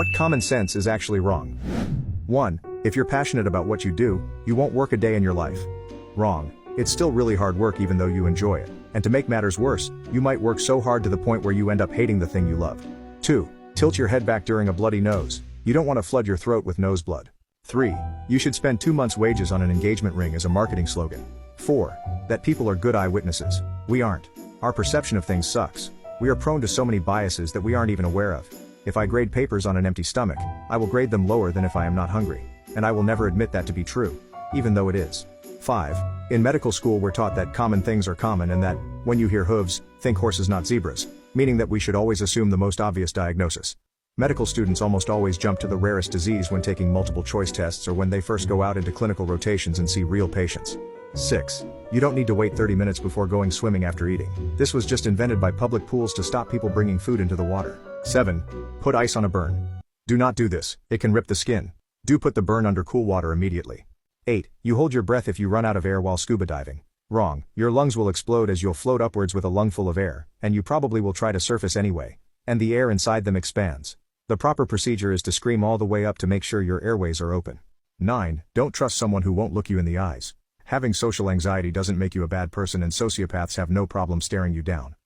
What common sense is actually wrong? 1. If you're passionate about what you do, you won't work a day in your life. Wrong. It's still really hard work even though you enjoy it. And to make matters worse, you might work so hard to the point where you end up hating the thing you love. 2. Tilt your head back during a bloody nose. You don't want to flood your throat with nose blood. 3. You should spend 2 months' wages on an engagement ring as a marketing slogan. 4. That people are good eyewitnesses. We aren't. Our perception of things sucks. We are prone to so many biases that we aren't even aware of. If I grade papers on an empty stomach, I will grade them lower than if I am not hungry. And I will never admit that to be true, even though it is. 5. In medical school we're taught that common things are common and that, when you hear hooves, think horses not zebras, meaning that we should always assume the most obvious diagnosis. Medical students almost always jump to the rarest disease when taking multiple choice tests or when they first go out into clinical rotations and see real patients. 6. You don't need to wait 30 minutes before going swimming after eating. This was just invented by public pools to stop people bringing food into the water. 7. Put ice on a burn. Do not do this, it can rip the skin. Do put the burn under cool water immediately. 8. You hold your breath if you run out of air while scuba diving. Wrong, your lungs will explode as you'll float upwards with a lungful of air, and you probably will try to surface anyway. And the air inside them expands. The proper procedure is to scream all the way up to make sure your airways are open. 9. Don't trust someone who won't look you in the eyes. Having social anxiety doesn't make you a bad person and sociopaths have no problem staring you down.